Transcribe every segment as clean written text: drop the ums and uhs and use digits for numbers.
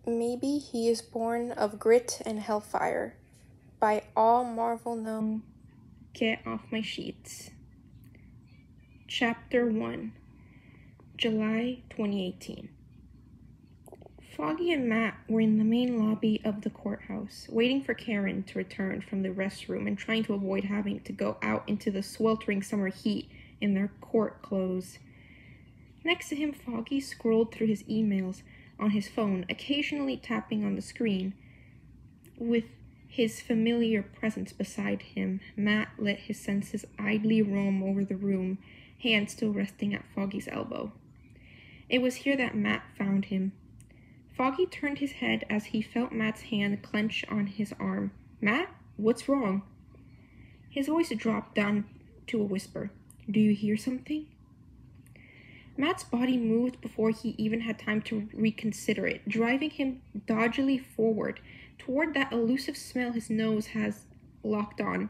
Maybe he is born of grit and hellfire. By all Marvel known, Get Off My Sheets. Chapter 1, July 2018. Foggy and Matt were in the main lobby of the courthouse, waiting for Karen to return from the restroom and trying to avoid having to go out into the sweltering summer heat in their court clothes. Next to him, Foggy scrolled through his emails on his phone, occasionally tapping on the screen. With his familiar presence beside him, Matt let his senses idly roam over the room, hand still resting at Foggy's elbow. It was here that Matt found him. Foggy turned his head as he felt Matt's hand clench on his arm. "Matt, what's wrong?" His voice dropped down to a whisper. "Do you hear something?" Matt's body moved before he even had time to reconsider it, driving him doggedly forward toward that elusive smell his nose has locked on.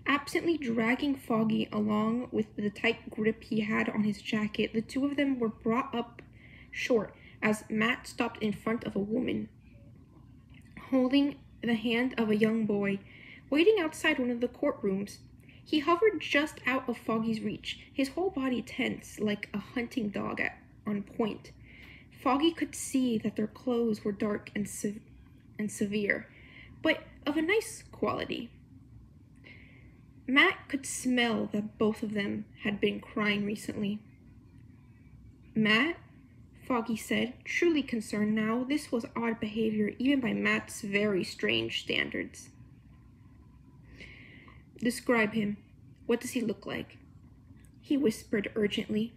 Absently dragging Foggy along with the tight grip he had on his jacket, the two of them were brought up short as Matt stopped in front of a woman, holding the hand of a young boy, waiting outside one of the courtrooms. He hovered just out of Foggy's reach, his whole body tense like a hunting dog on point. Foggy could see that their clothes were dark and severe, but of a nice quality. Matt could smell that both of them had been crying recently. "Matt?" Foggy said, truly concerned now. This was odd behavior, even by Matt's very strange standards. "Describe him. What does he look like?" he whispered urgently,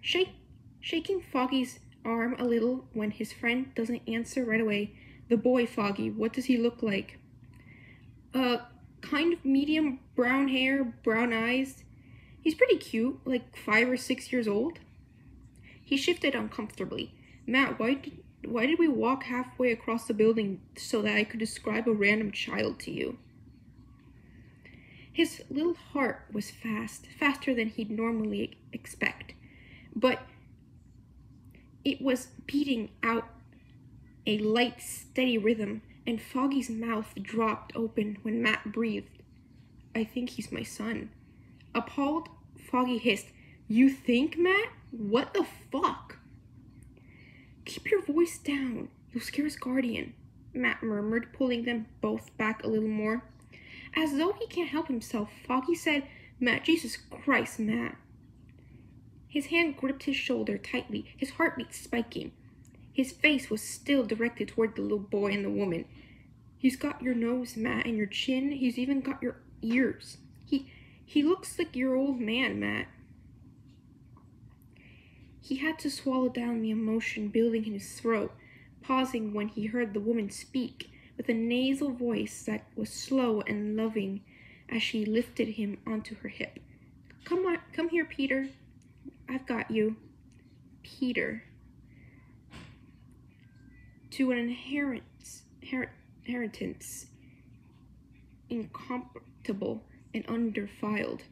shaking Foggy's arm a little when his friend doesn't answer right away. "The boy, Foggy, what does he look like?" Kind of medium brown hair, brown eyes. He's pretty cute, like 5 or 6 years old." He shifted uncomfortably. "Matt, why did we walk halfway across the building so that I could describe a random child to you?" His little heart was faster than he'd normally expect, but it was beating out a light, steady rhythm, and Foggy's mouth dropped open when Matt breathed. "I think he's my son." Appalled, Foggy hissed, "You think, Matt? What the fuck?" "Keep your voice down. You'll scare his guardian," Matt murmured, pulling them both back a little more. As though he can't help himself, Foggy said, "Matt, Jesus Christ, Matt." His hand gripped his shoulder tightly, his heartbeat spiking. His face was still directed toward the little boy and the woman. "He's got your nose, Matt, and your chin. He's even got your ears. He looks like your old man, Matt." He had to swallow down the emotion building in his throat, pausing when he heard the woman speak with a nasal voice that was slow and loving as she lifted him onto her hip. Come here, Peter. I've got you." Peter. "To an inheritance incompatible and undefiled,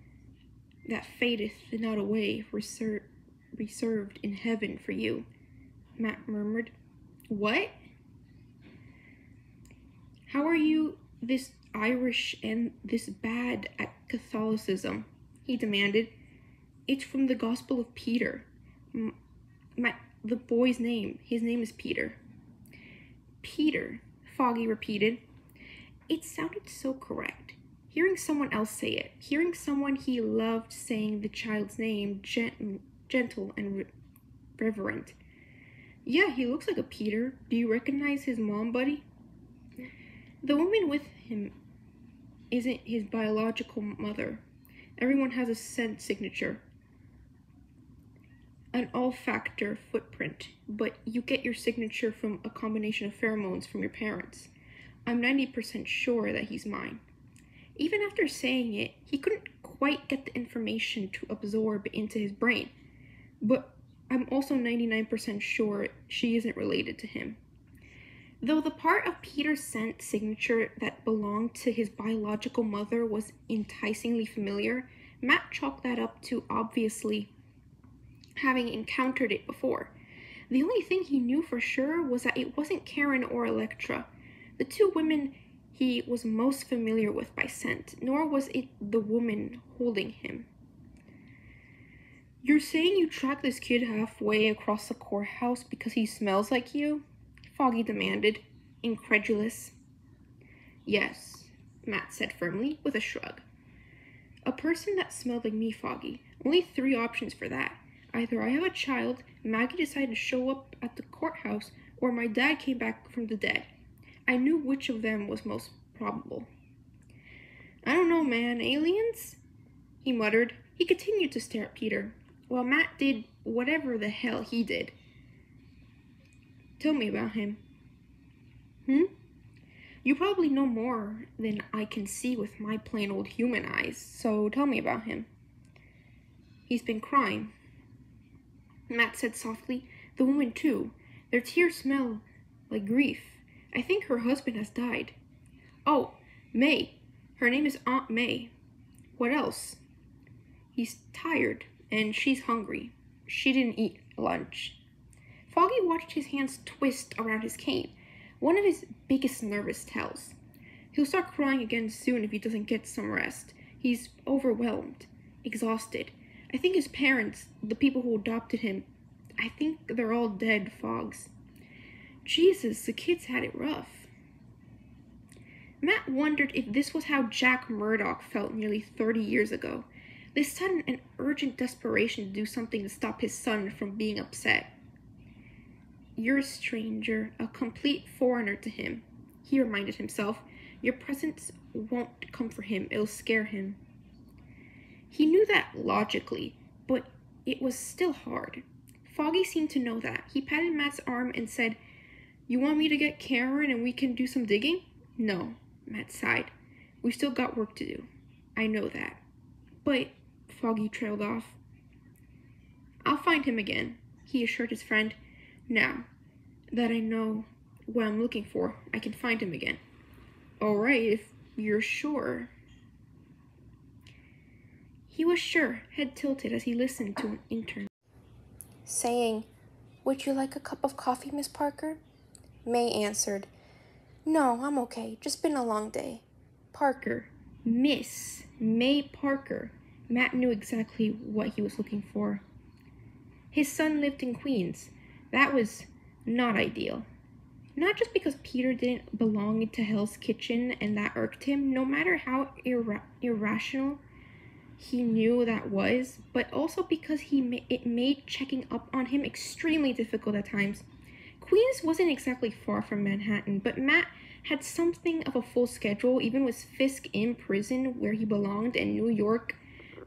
that fadeth not away, reserved in heaven for you," Matt murmured. "What? How are you this Irish and this bad at Catholicism?" he demanded. "It's from the Gospel of Peter. The boy's name. His name is Peter." "Peter," Foggy repeated. It sounded so correct. Hearing someone else say it, hearing someone he loved saying the child's name, gentle and reverent. "Yeah, he looks like a Peter. Do you recognize his mom, buddy?" "The woman with him isn't his biological mother. Everyone has a scent signature, an olfactor footprint, but you get your signature from a combination of pheromones from your parents. I'm 90% sure that he's mine." Even after saying it, he couldn't quite get the information to absorb into his brain. "But I'm also 99% sure she isn't related to him." Though the part of Peter's scent signature that belonged to his biological mother was enticingly familiar, Matt chalked that up to obviously having encountered it before. The only thing he knew for sure was that it wasn't Karen or Electra, the two women he was most familiar with by scent, nor was it the woman holding him. "You're saying you tracked this kid halfway across the courthouse because he smells like you?" Foggy demanded, incredulous. "Yes," Matt said firmly, with a shrug. "A person that smelled like me, Foggy. Only 3 options for that. Either I have a child, Maggie decided to show up at the courthouse, or my dad came back from the dead. I knew which of them was most probable." "I don't know, man. Aliens?" he muttered. He continued to stare at Peter, while Matt did whatever the hell he did. "Tell me about him." "You probably know more than I can see with my plain old human eyes, so tell me about him." "He's been crying," Matt said softly. "The woman, too. Their tears smell like grief. I think her husband has died." "Oh, May. Her name is Aunt May. What else?" "He's tired, and she's hungry. She didn't eat lunch." Foggy watched his hands twist around his cane, one of his biggest nervous tells. He'll start crying again soon if he doesn't get some rest. He's overwhelmed, exhausted. I think his parents, the people who adopted him, I think they're all dead, Fogs. Jesus, the kids had it rough. Matt wondered if this was how Jack Murdoch felt nearly 30 years ago. This sudden and urgent desperation to do something to stop his son from being upset. "You're a stranger, a complete foreigner to him," he reminded himself. "Your presence won't comfort him, it'll scare him." He knew that logically, but it was still hard. Foggy seemed to know that. He patted Matt's arm and said, "You want me to get Karen and we can do some digging?" "No," Matt sighed. "We've still got work to do." "I know that. But," Foggy trailed off. "I'll find him again," he assured his friend. "Now that I know what I'm looking for, I can find him again." "All right, if you're sure." He was sure, head tilted as he listened to an intern saying, "Would you like a cup of coffee, Miss Parker?" May answered, "No, I'm okay. Just been a long day." Parker. Miss May Parker. Matt knew exactly what he was looking for. His son lived in Queens. That was not ideal. Not just because Peter didn't belong to Hell's Kitchen and that irked him, no matter how irrational he knew that was, but also because it made checking up on him extremely difficult at times. Queens wasn't exactly far from Manhattan, but Matt had something of a full schedule, even with Fisk in prison where he belonged, and New York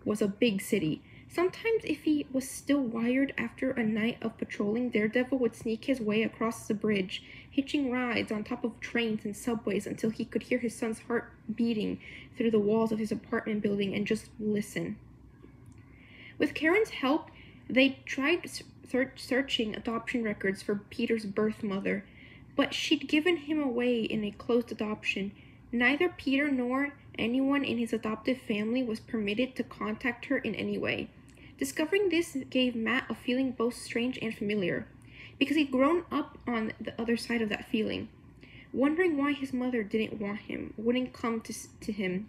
was a big city. Sometimes if he was still wired after a night of patrolling, Daredevil would sneak his way across the bridge, hitching rides on top of trains and subways until he could hear his son's heart beating through the walls of his apartment building and just listen. With Karen's help, they tried searching adoption records for Peter's birth mother, but she'd given him away in a closed adoption. Neither Peter nor anyone in his adoptive family was permitted to contact her in any way. Discovering this gave Matt a feeling both strange and familiar, because he'd grown up on the other side of that feeling, wondering why his mother didn't want him, wouldn't come to him.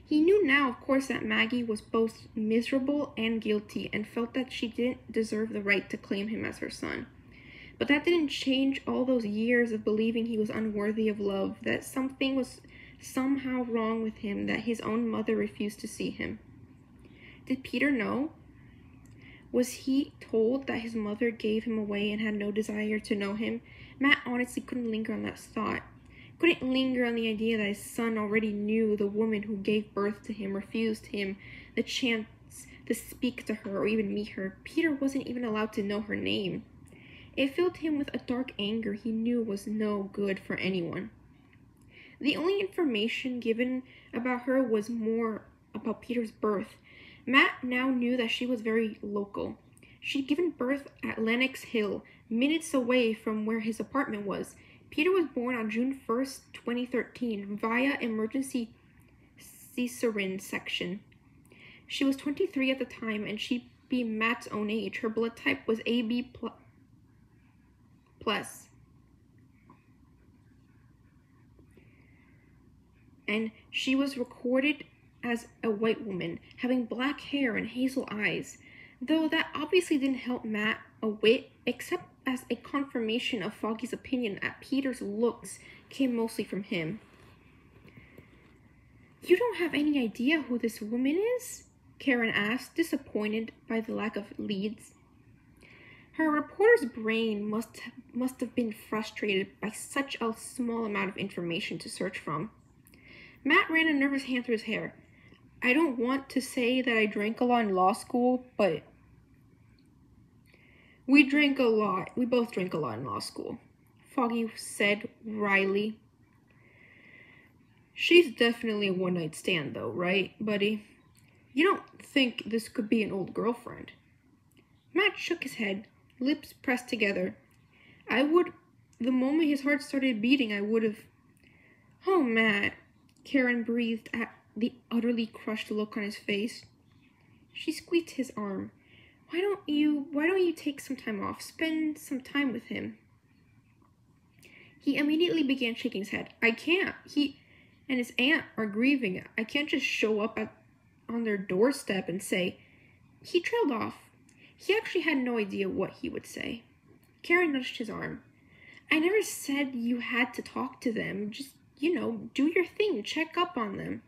He knew now, of course, that Maggie was both miserable and guilty and felt that she didn't deserve the right to claim him as her son. But that didn't change all those years of believing he was unworthy of love, that something was somehow wrong with him, that his own mother refused to see him. Did Peter know? Was he told that his mother gave him away and had no desire to know him? Matt honestly couldn't linger on that thought. Couldn't linger on the idea that his son already knew the woman who gave birth to him refused him the chance to speak to her or even meet her. Peter wasn't even allowed to know her name. It filled him with a dark anger he knew was no good for anyone. The only information given about her was more about Peter's birth. Matt now knew that she was very local. She'd given birth at Lenox Hill, minutes away from where his apartment was. Peter was born on June 1st, 2013, via emergency cesarean section. She was 23 at the time, and she'd be Matt's own age. Her blood type was AB plus. And she was recorded as a white woman, having black hair and hazel eyes, though that obviously didn't help Matt a whit, except as a confirmation of Foggy's opinion that Peter's looks came mostly from him. "You don't have any idea who this woman is?" Karen asked, disappointed by the lack of leads. Her reporter's brain must have been frustrated by such a small amount of information to search from. Matt ran a nervous hand through his hair. "I don't want to say that I drank a lot in law school, but we drank a lot. We both drank a lot in law school," Foggy said wryly. "She's definitely a one-night stand, though, right, buddy? You don't think this could be an old girlfriend?" Matt shook his head, lips pressed together. The moment his heart started beating, I would have... "Oh, Matt," Karen breathed at the utterly crushed look on his face. She squeezed his arm. Why don't you take some time off? Spend some time with him." He immediately began shaking his head. "I can't. He and his aunt are grieving. I can't just show up on their doorstep and say..." He trailed off. He actually had no idea what he would say. Karen nudged his arm. "I never said you had to talk to them. Just, do your thing. Check up on them."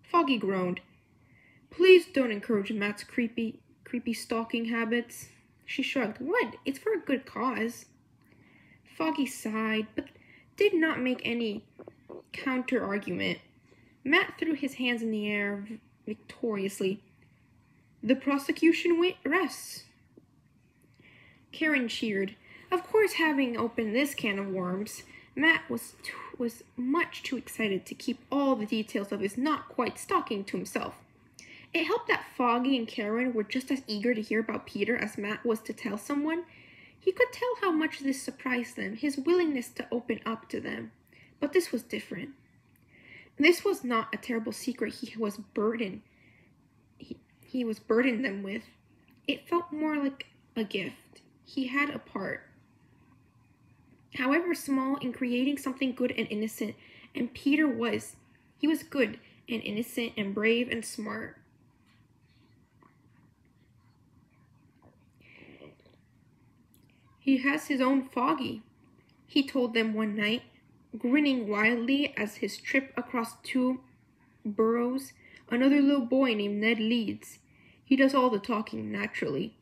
Foggy groaned. "Please don't encourage Matt's creepy stalking habits." She shrugged. "What? It's for a good cause." Foggy sighed, but did not make any counter-argument. Matt threw his hands in the air victoriously. "The prosecution rests." Karen cheered. Of course, having opened this can of worms, Matt was much too excited to keep all the details of his not-quite stalking to himself. It helped that Foggy and Karen were just as eager to hear about Peter as Matt was to tell someone. He could tell how much this surprised them, his willingness to open up to them. But this was different. This was not a terrible secret he was burdened them with. It felt more like a gift he had a part, however small, in creating something good and innocent, and Peter was. He was good and innocent and brave and smart. "He has his own Foggy," he told them one night, grinning wildly as his trip across 2 boroughs. "Another little boy named Ned Leeds. He does all the talking naturally."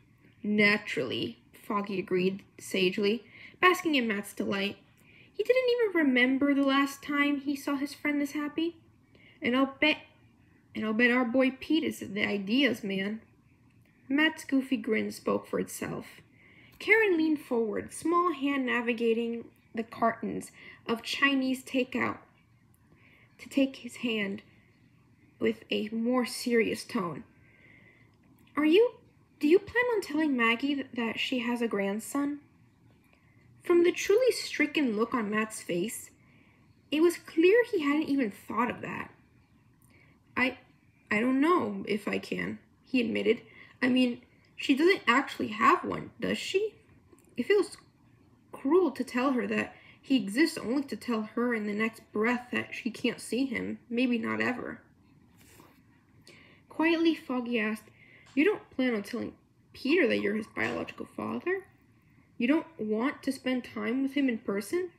"Naturally," Foggy agreed sagely, basking in Matt's delight. He didn't even remember the last time he saw his friend this happy. And I'll bet our boy Pete is the ideas man." Matt's goofy grin spoke for itself. Karen leaned forward, small hand navigating the cartons of Chinese takeout, to take his hand with a more serious tone. Do you plan on telling Maggie that she has a grandson?" From the truly stricken look on Matt's face, it was clear he hadn't even thought of that. I don't know if I can," he admitted. "I mean, she doesn't actually have one, does she? It feels cruel to tell her that he exists only to tell her in the next breath that she can't see him, maybe not ever." Quietly, Foggy asked, "You don't plan on telling Peter that you're his biological father? You don't want to spend time with him in person?"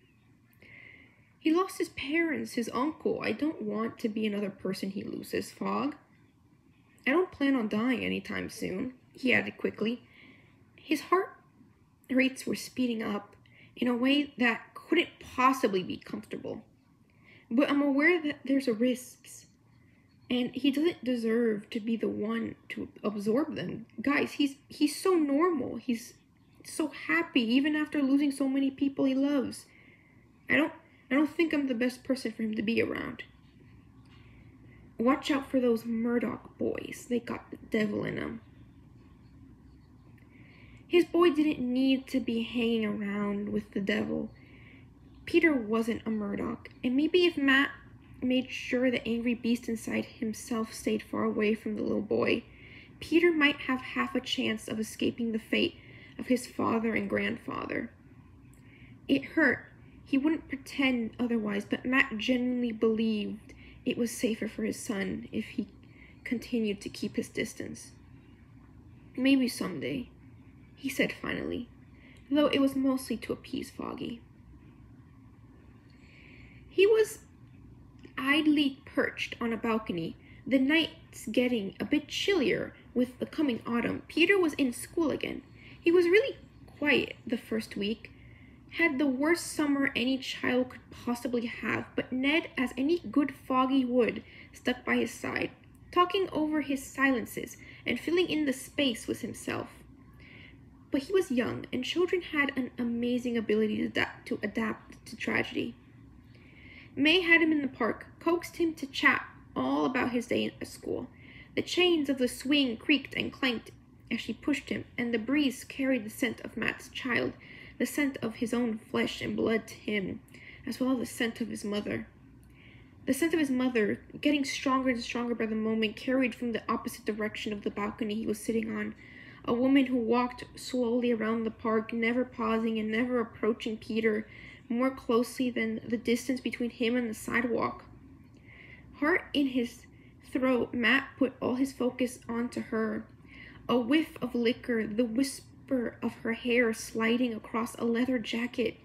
"He lost his parents, his uncle. I don't want to be another person he loses, Fog. I don't plan on dying anytime soon," he added quickly. His heart rates were speeding up in a way that couldn't possibly be comfortable. "But I'm aware that there's a risk, and he doesn't deserve to be the one to absorb them. Guys, he's so normal. He's so happy, even after losing so many people he loves. I don't think I'm the best person for him to be around. Watch out for those Murdoch boys. They got the devil in them." His boy didn't need to be hanging around with the devil. Peter wasn't a Murdoch, and maybe if Matt made sure the angry beast inside himself stayed far away from the little boy, Peter might have half a chance of escaping the fate of his father and grandfather. It hurt. He wouldn't pretend otherwise, but Matt genuinely believed it was safer for his son if he continued to keep his distance. Maybe someday, he said finally, though it was mostly to appease Foggy. He was idly perched on a balcony, the nights getting a bit chillier with the coming autumn. Peter was in school again. He was really quiet the first week, had the worst summer any child could possibly have, but Ned, as any good Foggy would, stuck by his side, talking over his silences and filling in the space with himself. But he was young, and children had an amazing ability to adapt to tragedy. May had him in the park, coaxed him to chat all about his day at school. The chains of the swing creaked and clanked as she pushed him, and the breeze carried the scent of Matt's child, the scent of his own flesh and blood to him, as well as the scent of his mother. The scent of his mother, getting stronger and stronger by the moment, carried from the opposite direction of the balcony he was sitting on. A woman who walked slowly around the park, never pausing and never approaching Peter more closely than the distance between him and the sidewalk. Heart in his throat, Matt put all his focus onto her. A whiff of liquor, the whisper of her hair sliding across a leather jacket.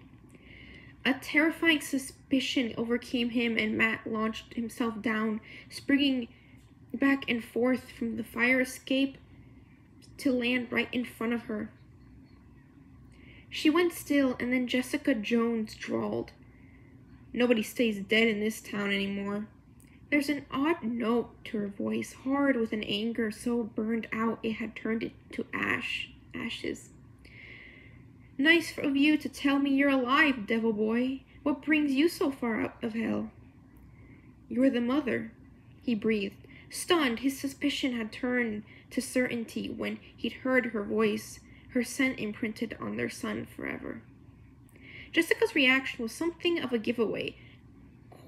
A terrifying suspicion overcame him, and Matt launched himself down, springing back and forth from the fire escape to land right in front of her. She went still, and then Jessica Jones drawled, "Nobody stays dead in this town anymore." There's an odd note to her voice, hard with an anger so burned out it had turned it to ashes. "Nice of you to tell me you're alive, devil boy. What brings you so far out of hell?" "You're the mother," he breathed. Stunned, his suspicion had turned to certainty when he'd heard her voice, her scent imprinted on their son forever. Jessica's reaction was something of a giveaway.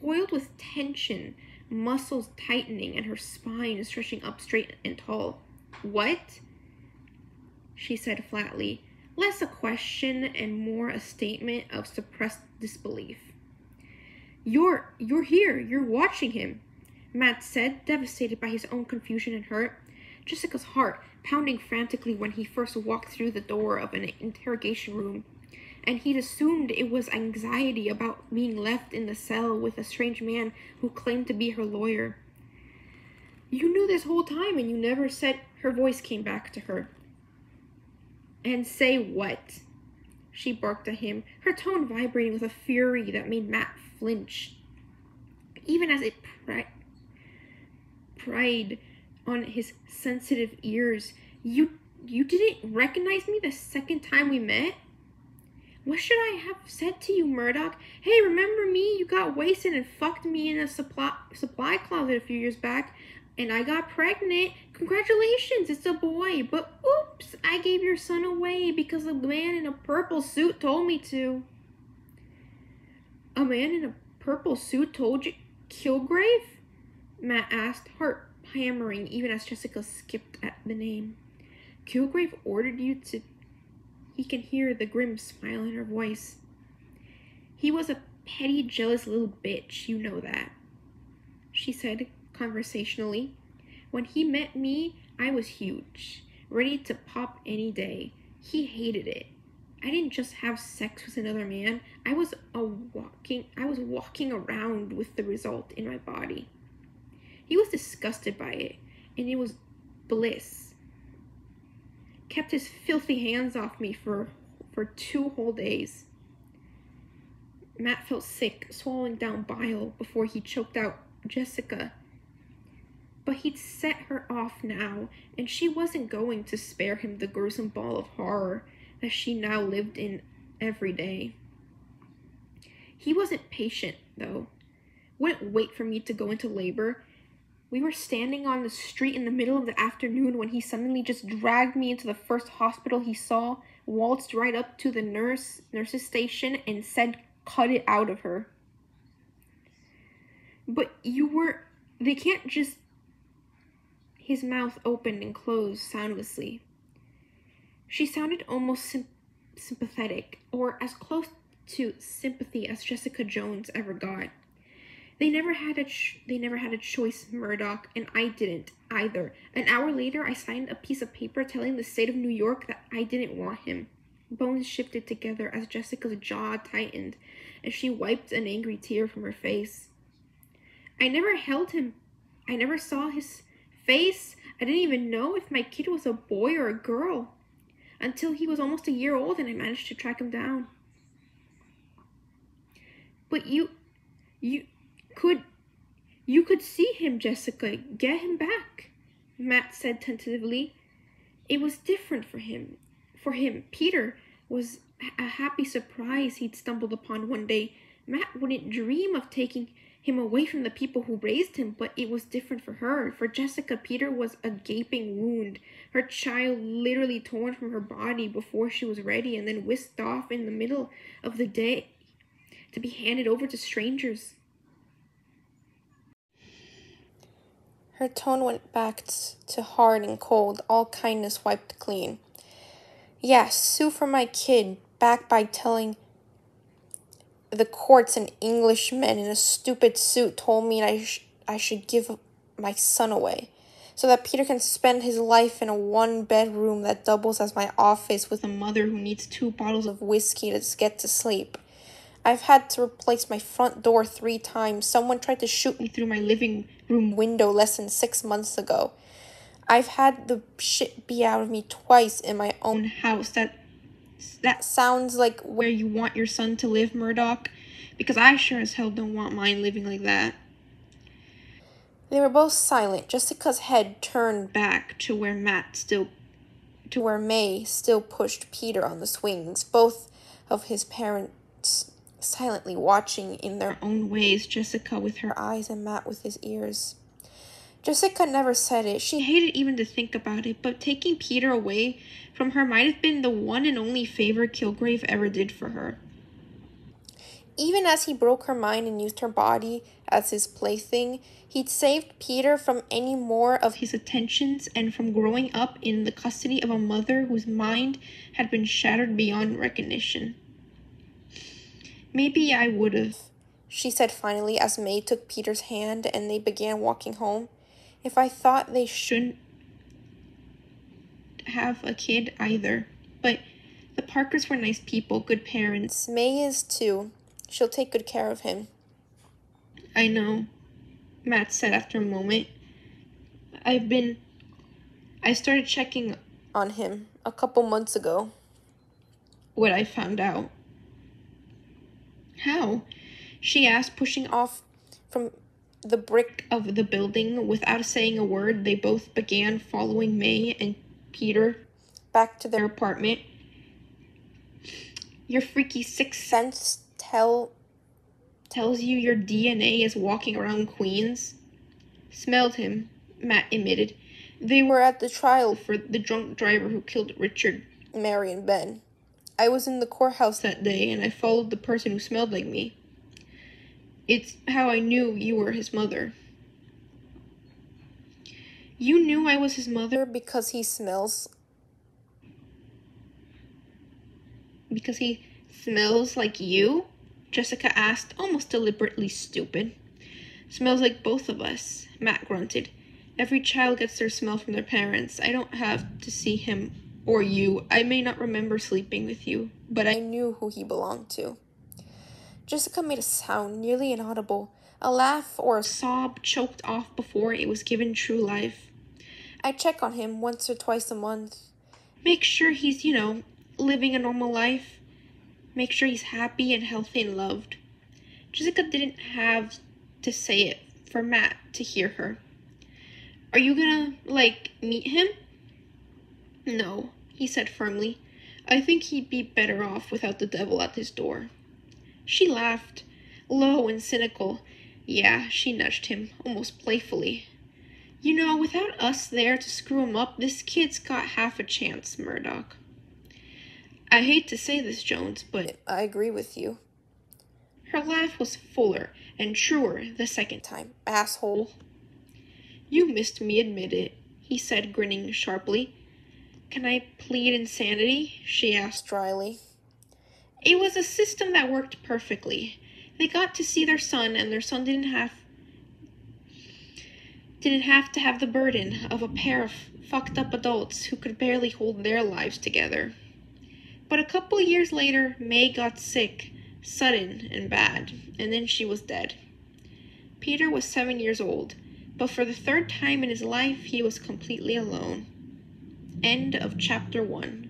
Coiled with tension, muscles tightening, and her spine stretching up straight and tall. "What?" she said flatly, less a question and more a statement of suppressed disbelief. You're here. You're watching him," Matt said, devastated by his own confusion and hurt. Jessica's heart pounding frantically when he first walked through the door of an interrogation room, and he'd assumed it was anxiety about being left in the cell with a strange man who claimed to be her lawyer. "You knew this whole time and you never said—" Her voice came back to her. "And say what?" she barked at him, her tone vibrating with a fury that made Matt flinch, even as it pried on his sensitive ears. You didn't recognize me the second time we met?" "What should I have said to you, Murdoch? Hey, remember me? You got wasted and fucked me in a supply closet a few years back, and I got pregnant. Congratulations, it's a boy. But oops, I gave your son away because a man in a purple suit told me to." "A man in a purple suit told you? Kilgrave?" Matt asked, heart hammering even as Jessica skipped at the name. "Kilgrave ordered you to—" He can hear the grim smile in her voice. "He was a petty, jealous little bitch, you know that," she said conversationally. "When he met me, I was huge, ready to pop any day. He hated it. I didn't just have sex with another man. I was walking around with the result in my body. He was disgusted by it, and it was bliss. Kept his filthy hands off me for 2 whole days." Matt felt sick, swallowing down bile before he choked out Jessica. But he'd set her off now, and she wasn't going to spare him the gruesome ball of horror that she now lived in every day. He wasn't patient, though. Wouldn't wait for me to go into labor. We were standing on the street in the middle of the afternoon when he suddenly just dragged me into the first hospital he saw, waltzed right up to the nurse's station, and said, "Cut it out of her." "But they can't just..." His mouth opened and closed soundlessly. She sounded almost sympathetic, or as close to sympathy as Jessica Jones ever got. They never had a choice, Murdoch, and I didn't either. An hour later, I signed a piece of paper telling the state of New York that I didn't want him. Bones shifted together as Jessica's jaw tightened, and she wiped an angry tear from her face. I never held him. I never saw his face. I didn't even know if my kid was a boy or a girl. Until he was almost a year old and I managed to track him down. But you could see him, Jessica. Get him back, Matt said tentatively. It was different for him. For him, Peter was a happy surprise he'd stumbled upon one day. Matt wouldn't dream of taking him away from the people who raised him, but it was different for her. For Jessica, Peter was a gaping wound, her child literally torn from her body before she was ready and then whisked off in the middle of the day to be handed over to strangers. Her tone went back to hard and cold, all kindness wiped clean. Yes, sue for my kid, back by telling the courts an Englishman in a stupid suit told me I should give my son away, so that Peter can spend his life in a one-bedroom that doubles as my office with a mother who needs 2 bottles of whiskey to get to sleep. I've had to replace my front door 3 times. Someone tried to shoot me through my living room window less than 6 months ago. I've had the shit beat out of me twice in my own house. That sounds like where you want your son to live, Murdoch, because I sure as hell don't want mine living like that. They were both silent. Jessica's head turned back to where May still pushed Peter on the swings, both of his parents silently watching in their own ways, Jessica with her eyes and Matt with his ears. Jessica never said it. She hated even to think about it, but taking Peter away from her might have been the one and only favor Kilgrave ever did for her. Even as he broke her mind and used her body as his plaything, he'd saved Peter from any more of his attentions and from growing up in the custody of a mother whose mind had been shattered beyond recognition. Maybe I would have, she said finally as May took Peter's hand and they began walking home. If I thought they shouldn't have a kid either. But the Parkers were nice people, good parents. May is too. She'll take good care of him. I know, Matt said after a moment. I started checking on him a couple months ago. What I found out. How? She asked, pushing off from the brick of the building. Without saying a word, they both began following May and Peter back to their apartment. Your freaky sixth sense tells you your DNA is walking around Queens. Smelled him, Matt admitted. They were at the trial for the drunk driver who killed Richard, Mary, and Ben. I was in the courthouse that day, and I followed the person who smelled like me. It's how I knew you were his mother. You knew I was his mother because he smells like you? Jessica asked, almost deliberately stupid. Smells like both of us, Matt grunted. Every child gets their smell from their parents. I don't have to see him or you. I may not remember sleeping with you, but I knew who he belonged to. Jessica made a sound, nearly inaudible, a laugh or a sob choked off before it was given true life. I check on him once or twice a month. Make sure he's, living a normal life. Make sure he's happy and healthy and loved. Jessica didn't have to say it for Matt to hear her. Are you gonna, meet him? No, he said firmly. I think he'd be better off without the devil at his door. She laughed, low and cynical. Yeah, she nudged him, almost playfully. Without us there to screw him up, this kid's got half a chance, Murdoch. I hate to say this, Jones, but I agree with you. Her laugh was fuller and truer the second time. Asshole. You missed me, admit it. he said, grinning sharply. Can I plead insanity? She asked dryly. It was a system that worked perfectly. They got to see their son, and their son didn't have to have the burden of a pair of fucked up adults who could barely hold their lives together. But a couple years later, May got sick, sudden and bad, and then she was dead. Peter was 7 years old, but for the third time in his life, he was completely alone. End of chapter 1.